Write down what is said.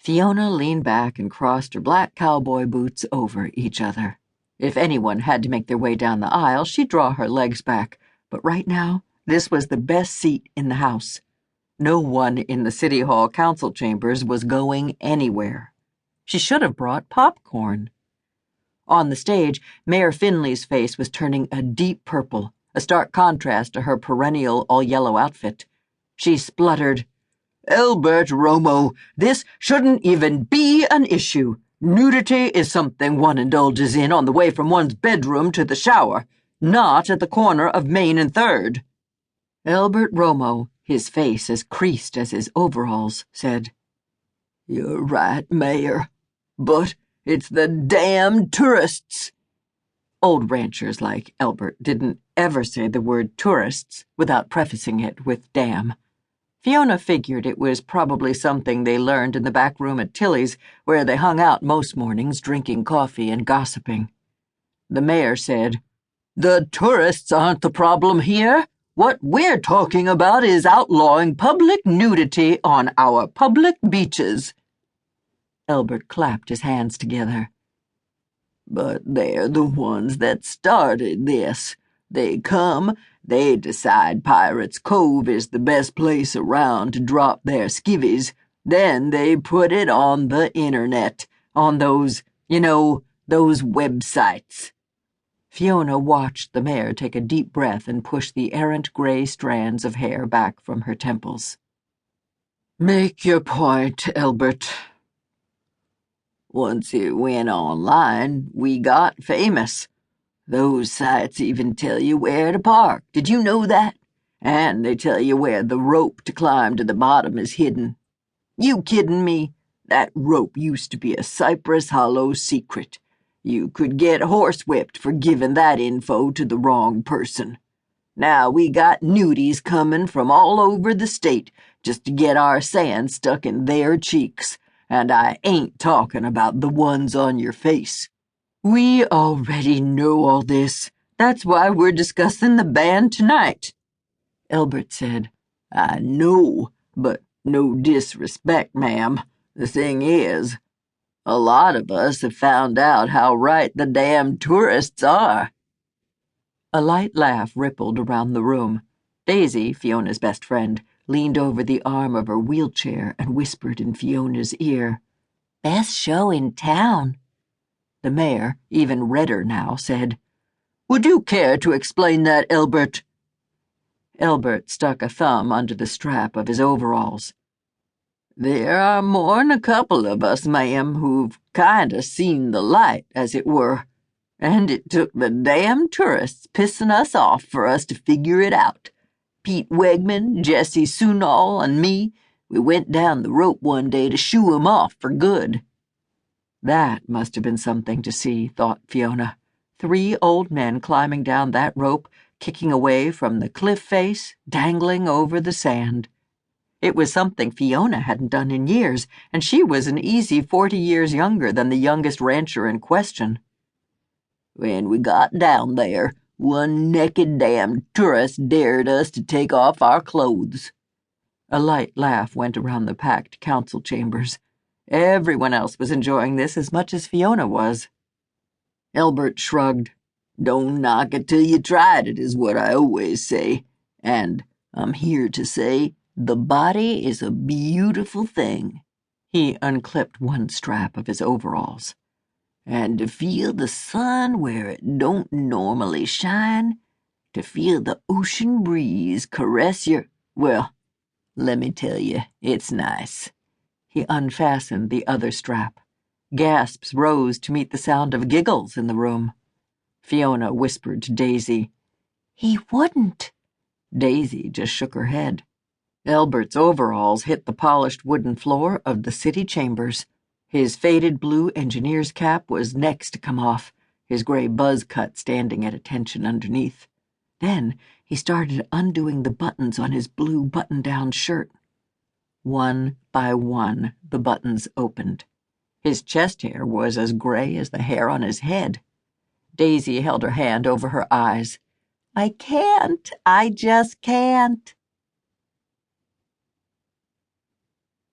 Fiona leaned back and crossed her black cowboy boots over each other. If anyone had to make their way down the aisle, she'd draw her legs back, but right now, this was the best seat in the house. No one in the City Hall council chambers was going anywhere. She should have brought popcorn. On the stage, Mayor Finley's face was turning a deep purple, a stark contrast to her perennial all-yellow outfit. She spluttered, "Albert Romo, this shouldn't even be an issue. Nudity is something one indulges in on the way from one's bedroom to the shower, not at the corner of Main and 3rd. Albert Romo, his face as creased as his overalls, said, "You're right, Mayor, but it's the damn tourists." Old ranchers like Albert didn't ever say the word tourists without prefacing it with damn. Fiona figured it was probably something they learned in the back room at Tilly's, where they hung out most mornings drinking coffee and gossiping. The mayor said, "The tourists aren't the problem here. What we're talking about is outlawing public nudity on our public beaches." Albert clapped his hands together. "But they're the ones that started this. They come, they decide Pirates Cove is the best place around to drop their skivvies. Then they put it on the internet, on those websites." Fiona watched the mayor take a deep breath and push the errant gray strands of hair back from her temples. "Make your point, Albert." "Once it went online, we got famous. Those sites even tell you where to park. Did you know that? And they tell you where the rope to climb to the bottom is hidden. You kidding me? That rope used to be a Cypress Hollow secret. You could get horsewhipped for giving that info to the wrong person. Now we got nudies coming from all over the state just to get our sand stuck in their cheeks. And I ain't talking about the ones on your face." "We already know all this. That's why we're discussing the ban tonight," Albert said. "I know, but no disrespect, ma'am. The thing is, a lot of us have found out how right the damn tourists are." A light laugh rippled around the room. Daisy, Fiona's best friend, leaned over the arm of her wheelchair and whispered in Fiona's ear, "Best show in town." The mayor, even redder now, said, "Would you care to explain that, Albert?" Albert stuck a thumb under the strap of his overalls. "There are more'n a couple of us, ma'am, who've kinda seen the light, as it were, and it took the damn tourists pissing us off for us to figure it out. Pete Wegman, Jesse Sunol, and me, we went down the rope one day to shoo 'em off for good." That must have been something to see, thought Fiona. 3 old men climbing down that rope, kicking away from the cliff face, dangling over the sand. It was something Fiona hadn't done in years, and she was an easy 40 years younger than the youngest rancher in question. "When we got down there, one naked damn tourist dared us to take off our clothes." A light laugh went around the packed council chambers. Everyone else was enjoying this as much as Fiona was. Albert shrugged. "Don't knock it till you tried it, is what I always say. And I'm here to say the body is a beautiful thing." He unclipped one strap of his overalls. "And to feel the sun where it don't normally shine, to feel the ocean breeze caress well, let me tell you, it's nice." He unfastened the other strap. Gasps rose to meet the sound of giggles in the room. Fiona whispered to Daisy, "He wouldn't." Daisy just shook her head. Albert's overalls hit the polished wooden floor of the city chambers. His faded blue engineer's cap was next to come off, his gray buzz cut standing at attention underneath. Then he started undoing the buttons on his blue button-down shirt. One by one, the buttons opened. His chest hair was as gray as the hair on his head. Daisy held her hand over her eyes. "I can't. I just can't."